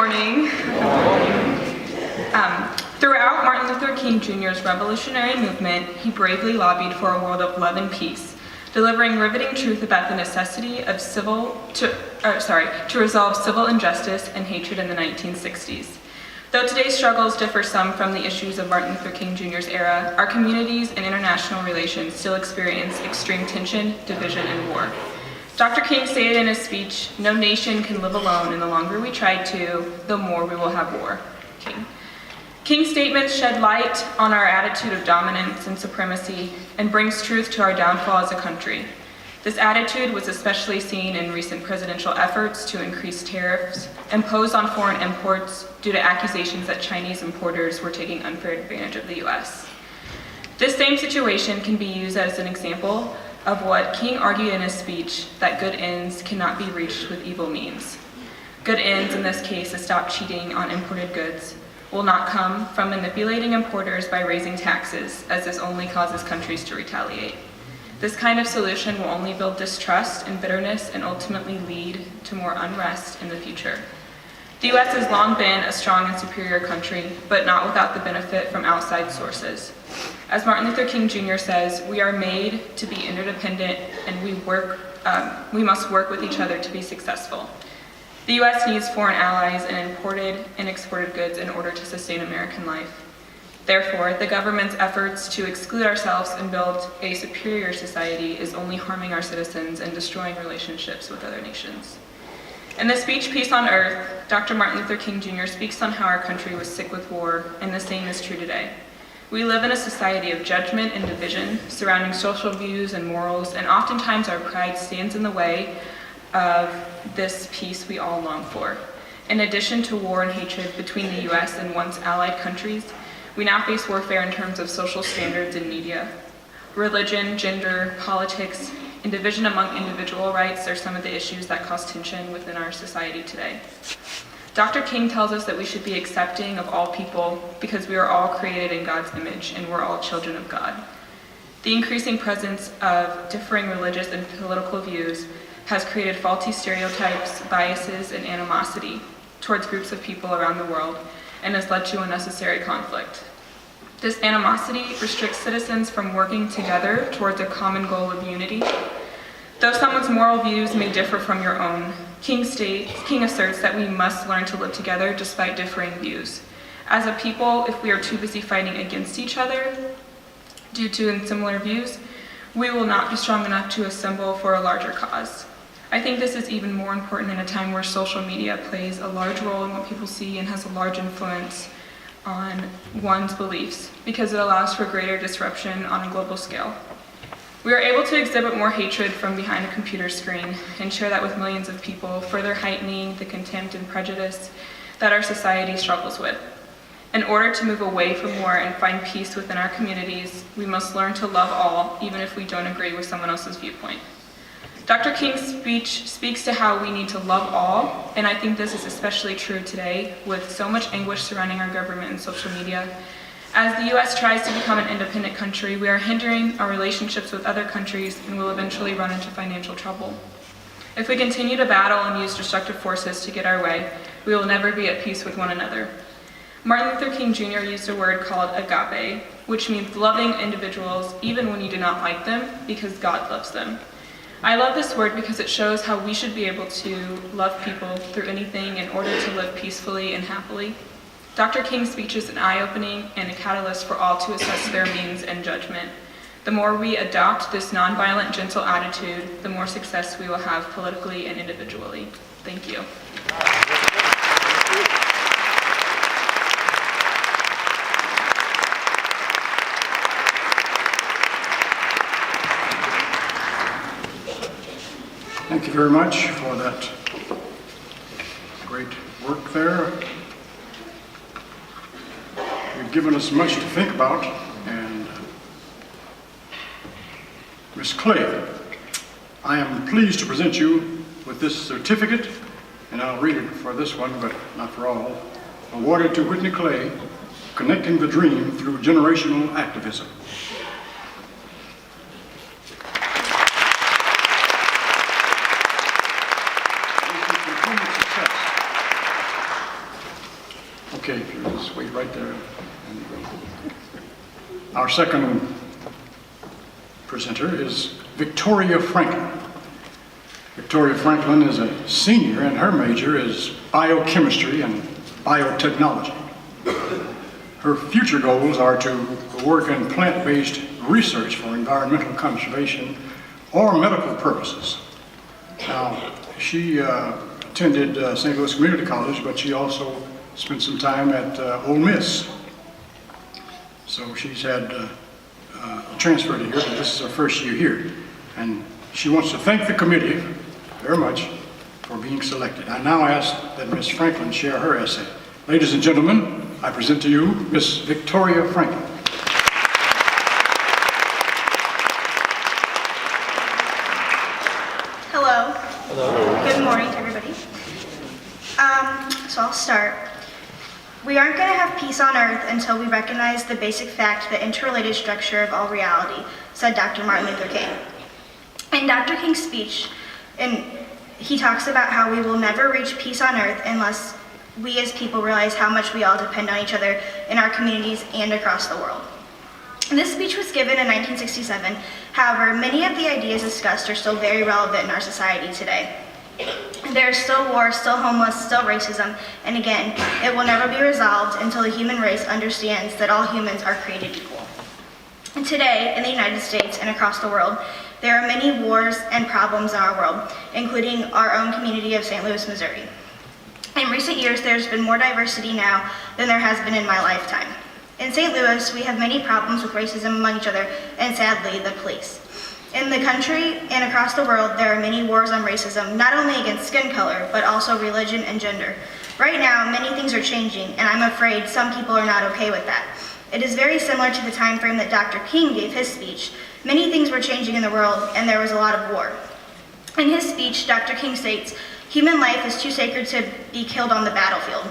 morning. Throughout Martin Luther King Jr.'s revolutionary movement, he bravely lobbied for a world of love and peace, delivering riveting truth about the necessity of to resolve civil injustice and hatred in the 1960s. Though today's struggles differ some from the issues of Martin Luther King Jr.'s era, our communities and international relations still experience extreme tension, division, and war. Dr. King stated in his speech, "No nation can live alone, and the longer we try to, the more we will have war." King's statements shed light on our attitude of dominance and supremacy and brings truth to our downfall as a country. This attitude was especially seen in recent presidential efforts to increase tariffs imposed on foreign imports due to accusations that Chinese importers were taking unfair advantage of the U.S. This same situation can be used as an example of what King argued in his speech, that good ends cannot be reached with evil means. Good ends, in this case, to stop cheating on imported goods, will not come from manipulating importers by raising taxes, as this only causes countries to retaliate. This kind of solution will only build distrust and bitterness and ultimately lead to more unrest in the future. The U.S. has long been a strong and superior country, but not without the benefit from outside sources. As Martin Luther King Jr. says, we are made to be interdependent and we must work with each other to be successful. The U.S. needs foreign allies and imported and exported goods in order to sustain American life. Therefore, the government's efforts to exclude ourselves and build a superior society is only harming our citizens and destroying relationships with other nations. In the speech, Peace on Earth, Dr. Martin Luther King Jr. speaks on how our country was sick with war, and the same is true today. We live in a society of judgment and division surrounding social views and morals, and oftentimes our pride stands in the way of this peace we all long for. In addition to war and hatred between the U.S. and once allied countries, we now face warfare in terms of social standards and media. Religion, gender, politics, and division among individual rights are some of the issues that cause tension within our society today. Dr. King tells us that we should be accepting of all people because we are all created in God's image and we're all children of God. The increasing presence of differing religious and political views has created faulty stereotypes, biases, and animosity towards groups of people around the world and has led to unnecessary conflict. This animosity restricts citizens from working together towards a common goal of unity. Though someone's moral views may differ from your own, King asserts that we must learn to live together despite differing views. As a people, if we are too busy fighting against each other due to similar views, we will not be strong enough to assemble for a larger cause. I think this is even more important in a time where social media plays a large role in what people see and has a large influence on one's beliefs, because it allows for greater disruption on a global scale. We are able to exhibit more hatred from behind a computer screen and share that with millions of people, further heightening the contempt and prejudice that our society struggles with. In order to move away from war and find peace within our communities, we must learn to love all, even if we don't agree with someone else's viewpoint. Dr. King's speech speaks to how we need to love all, and I think this is especially true today with so much anguish surrounding our government and social media. As the U.S. tries to become an independent country, we are hindering our relationships with other countries and will eventually run into financial trouble. If we continue to battle and use destructive forces to get our way, we will never be at peace with one another. Martin Luther King Jr. used a word called agape, which means loving individuals even when you do not like them, because God loves them. I love this word because it shows how we should be able to love people through anything in order to live peacefully and happily. Dr. King's speech is an eye-opening and a catalyst for all to assess their means and judgment. The more we adopt this nonviolent, gentle attitude, the more success we will have politically and individually. Thank you. Thank you very much for that great work there. You've given us much to think about, and Ms. Clay, I am pleased to present you with this certificate, and I'll read it for this one, but not for all. Awarded to Whitney Clay, Connecting the Dream Through Generational Activism. wait right there. Our second presenter is Victoria Franklin. Victoria Franklin is a senior and her major is biochemistry and biotechnology. Her future goals are to work in plant-based research for environmental conservation or medical purposes. Now, she attended St. Louis Community College, but she also spent some time at Ole Miss. So she's had transferred here, but this is her first year here. And she wants to thank the committee very much for being selected. I now ask that Ms. Franklin share her essay. Ladies and gentlemen, I present to you Ms. Victoria Franklin. Hello. Hello. Good morning to everybody. So I'll start. We aren't going to have peace on earth until we recognize the basic fact, the interrelated structure of all reality, said Dr. Martin Luther King. In Dr. King's speech, he talks about how we will never reach peace on earth unless we as people realize how much we all depend on each other in our communities and across the world. This speech was given in 1967. However, many of the ideas discussed are still very relevant in our society today. There is still war, still homeless, still racism, and again, it will never be resolved until the human race understands that all humans are created equal. And today, in the United States and across the world, there are many wars and problems in our world, including our own community of St. Louis, Missouri. In recent years, there's been more diversity now than there has been in my lifetime. In St. Louis, we have many problems with racism among each other, and sadly, the police. In the country and across the world, there are many wars on racism, not only against skin color, but also religion and gender. Right now, many things are changing, and I'm afraid some people are not okay with that. It is very similar to the time frame that Dr. King gave his speech. Many things were changing in the world, and there was a lot of war. In his speech, Dr. King states, "Human life is too sacred to be killed on the battlefield."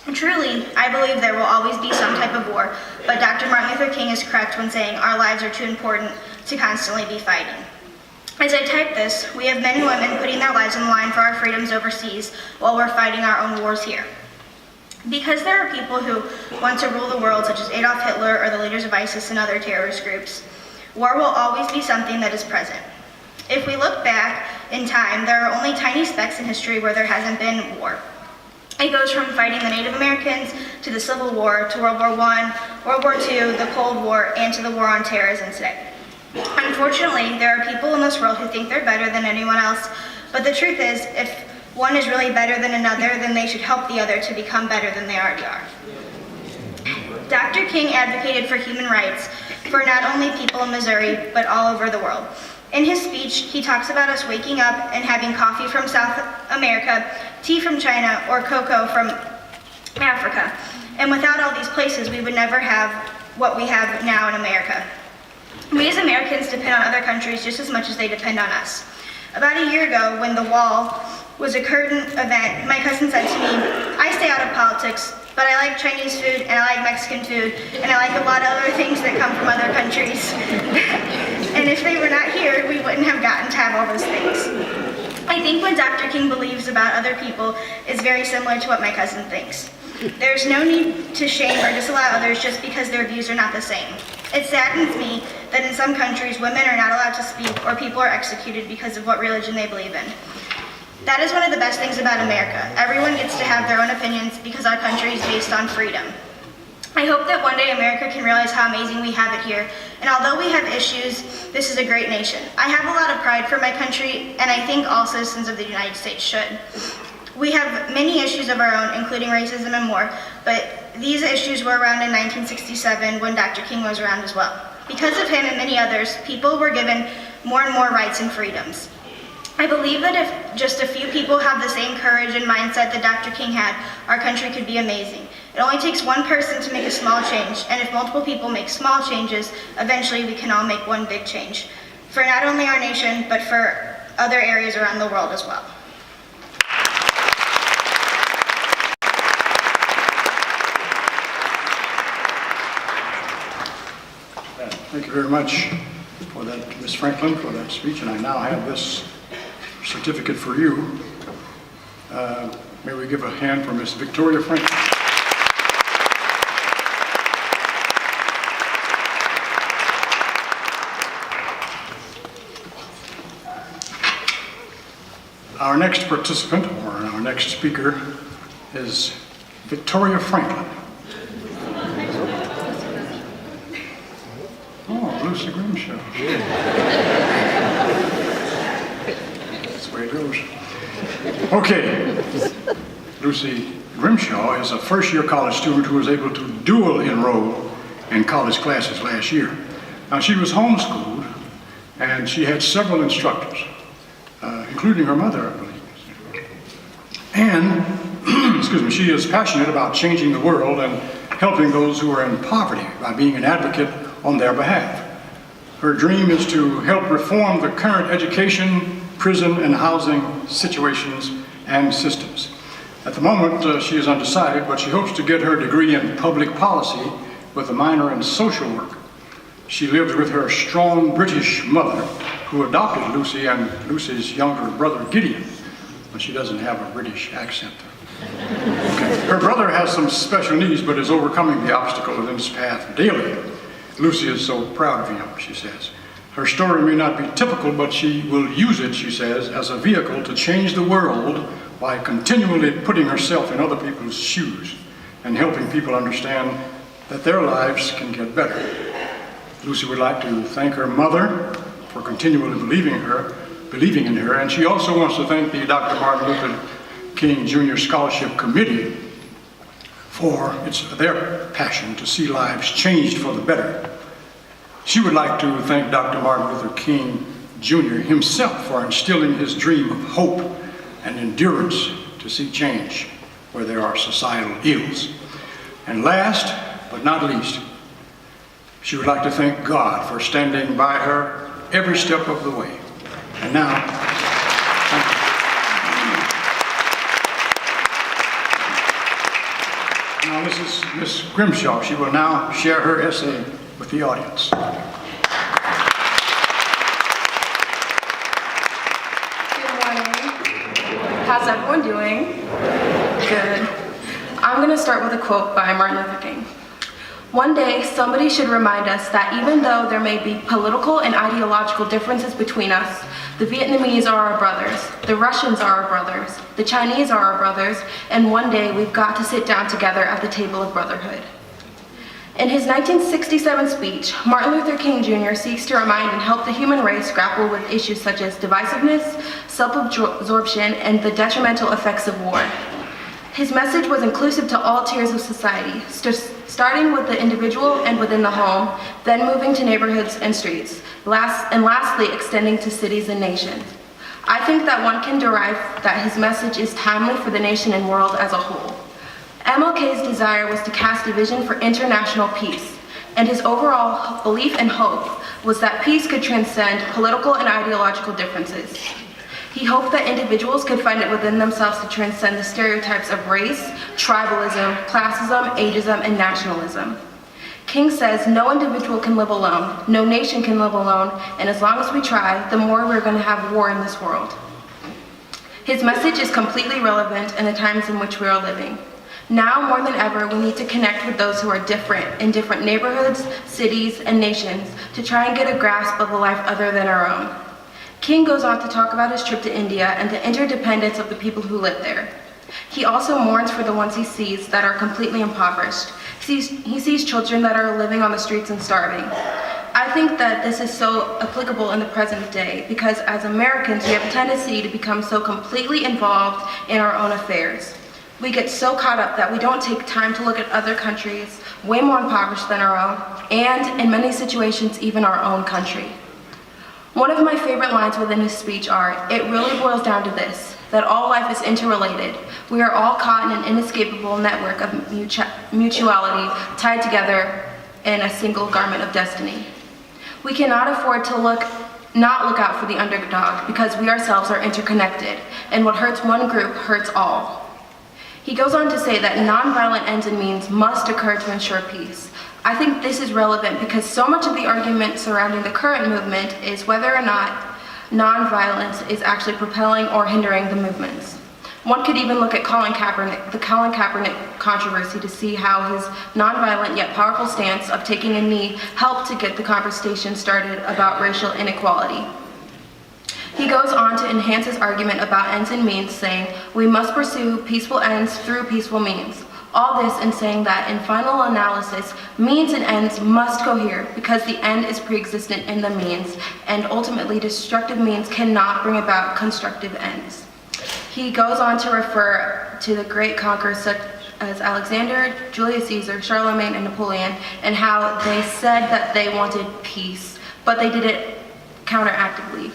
And truly, I believe there will always be some type of war, but Dr. Martin Luther King is correct when saying our lives are too important to constantly be fighting. As I type this, we have men and women putting their lives on the line for our freedoms overseas while we're fighting our own wars here. Because there are people who want to rule the world, such as Adolf Hitler or the leaders of ISIS and other terrorist groups, war will always be something that is present. If we look back in time, there are only tiny specks in history where there hasn't been war. It goes from fighting the Native Americans to the Civil War to World War I, World War II, the Cold War, and to the War on Terrorism today. Unfortunately, there are people in this world who think they're better than anyone else, but the truth is, if one is really better than another, then they should help the other to become better than they already are. Dr. King advocated for human rights for not only people in Missouri, but all over the world. In his speech, he talks about us waking up and having coffee from South America, tea from China, or cocoa from Africa. And without all these places, we would never have what we have now in America. We as Americans depend on other countries just as much as they depend on us. About a year ago, when the wall was a current event, my cousin said to me, "I stay out of politics, but I like Chinese food, and I like Mexican food, and I like a lot of other things that come from other countries." And if they were not here, we wouldn't have gotten to have all those things. I think what Dr. King believes about other people is very similar to what my cousin thinks. There's no need to shame or disallow others just because their views are not the same. It saddens me that in some countries, women are not allowed to speak or people are executed because of what religion they believe in. That is one of the best things about America. Everyone gets to have their own opinions because our country is based on freedom. I hope that one day America can realize how amazing we have it here, and although we have issues, this is a great nation. I have a lot of pride for my country, and I think all citizens of the United States should. We have many issues of our own, including racism and more, but these issues were around in 1967 when Dr. King was around as well. Because of him and many others, people were given more and more rights and freedoms. I believe that if just a few people have the same courage and mindset that Dr. King had, our country could be amazing. It only takes one person to make a small change, and if multiple people make small changes, eventually we can all make one big change, for not only our nation, but for other areas around the world as well. Thank you very much for that, Ms. Franklin, for that speech, and I now have this certificate for you. May we give a hand for Ms. Victoria Franklin. Our next participant, or our next speaker, is Victoria Franklin. Oh, Lucy Grimshaw. That's the way it goes. Okay. Lucy Grimshaw is a first-year college student who was able to dual enroll in college classes last year. Now, she was homeschooled, and she had several instructors, including her mother, I believe. And, excuse me, she is passionate about changing the world and helping those who are in poverty by being an advocate on their behalf. Her dream is to help reform the current education, prison, and housing situations and systems. At the moment, she is undecided, but she hopes to get her degree in public policy with a minor in social work. She lives with her strong British mother, who adopted Lucy and Lucy's younger brother, Gideon, but she doesn't have a British accent. Okay. Her brother has some special needs, but is overcoming the obstacles in his path daily. Lucy is so proud of him, she says. Her story may not be typical, but she will use it, she says, as a vehicle to change the world by continually putting herself in other people's shoes and helping people understand that their lives can get better. Lucy would like to thank her mother for continually believing in her, and she also wants to thank the Dr. Martin Luther King Jr. Scholarship Committee for their passion to see lives changed for the better. She would like to thank Dr. Martin Luther King Jr. himself for instilling his dream of hope and endurance to see change where there are societal ills. And last but not least, she would like to thank God for standing by her every step of the way. And now, this is Miss Grimshaw. She will now share her essay with the audience. How's everyone doing? Good. I'm going to start with a quote by Martin Luther King. One day, somebody should remind us that even though there may be political and ideological differences between us, the Vietnamese are our brothers, the Russians are our brothers, the Chinese are our brothers, and one day we've got to sit down together at the table of brotherhood. In his 1967 speech, Martin Luther King Jr. seeks to remind and help the human race grapple with issues such as divisiveness, self-absorption, and the detrimental effects of war. His message was inclusive to all tiers of society, starting with the individual and within the home, then moving to neighborhoods and streets, and lastly extending to cities and nations. I think that one can derive that his message is timely for the nation and world as a whole. MLK's desire was to cast a vision for international peace, and his overall belief and hope was that peace could transcend political and ideological differences. He hoped that individuals could find it within themselves to transcend the stereotypes of race, tribalism, classism, ageism, and nationalism. King says no individual can live alone, no nation can live alone, and as long as we try, the more we're going to have war in this world. His message is completely relevant in the times in which we are living. Now more than ever, we need to connect with those who are different in different neighborhoods, cities, and nations to try and get a grasp of a life other than our own. King goes on to talk about his trip to India and the interdependence of the people who live there. He also mourns for the ones he sees that are completely impoverished. He sees children that are living on the streets and starving. I think that this is so applicable in the present day because as Americans, we have a tendency to become so completely involved in our own affairs. We get so caught up that we don't take time to look at other countries way more impoverished than our own, and in many situations, even our own country. One of my favorite lines within his speech are, "It really boils down to this, that all life is interrelated. We are all caught in an inescapable network of mutuality tied together in a single garment of destiny. We cannot afford to not look out for the underdog because we ourselves are interconnected, and what hurts one group hurts all." He goes on to say that nonviolent ends and means must occur to ensure peace. I think this is relevant because so much of the argument surrounding the current movement is whether or not nonviolence is actually propelling or hindering the movements. One could even look at the Colin Kaepernick controversy to see how his nonviolent yet powerful stance of taking a knee helped to get the conversation started about racial inequality. He goes on to enhance his argument about ends and means, saying, "We must pursue peaceful ends through peaceful means." All this in saying that in final analysis, means and ends must cohere because the end is pre-existent in the means, and ultimately destructive means cannot bring about constructive ends. He goes on to refer to the great conquerors such as Alexander, Julius Caesar, Charlemagne, and Napoleon, and how they said that they wanted peace, but they did it counteractively.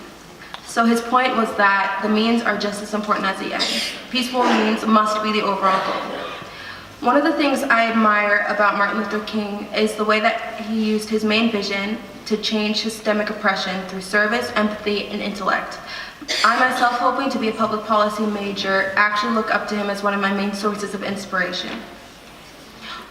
So his point was that the means are just as important as the end. Peaceful means must be the overall goal. One of the things I admire about Martin Luther King is the way that he used his main vision to change systemic oppression through service, empathy, and intellect. I myself, hoping to be a public policy major, actually look up to him as one of my main sources of inspiration.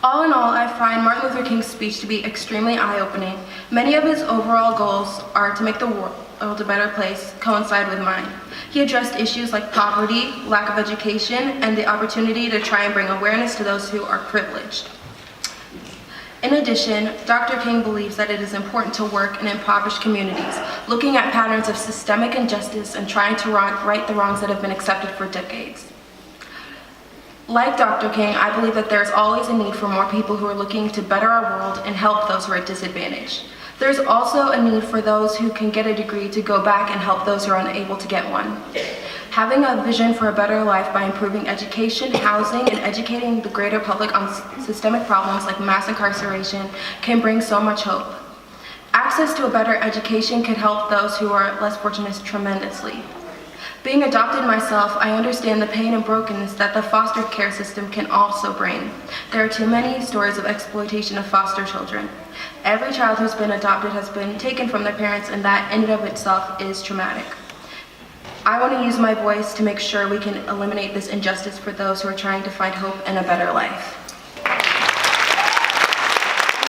All in all, I find Martin Luther King's speech to be extremely eye-opening. Many of his overall goals are to make the world a better place coincide with mine. He addressed issues like poverty, lack of education, and the opportunity to try and bring awareness to those who are privileged. In addition, Dr. King believes that it is important to work in impoverished communities, looking at patterns of systemic injustice and trying to right the wrongs that have been accepted for decades. Like Dr. King, I believe that there's always a need for more people who are looking to better our world and help those who are disadvantaged. There's also a need for those who can get a degree to go back and help those who are unable to get one. Having a vision for a better life by improving education, housing, and educating the greater public on systemic problems like mass incarceration can bring so much hope. Access to a better education could help those who are less fortunate tremendously. Being adopted myself, I understand the pain and brokenness that the foster care system can also bring. There are too many stories of exploitation of foster children. Every child who's been adopted has been taken from their parents, and that in and of itself is traumatic. I want to use my voice to make sure we can eliminate this injustice for those who are trying to find hope and a better life.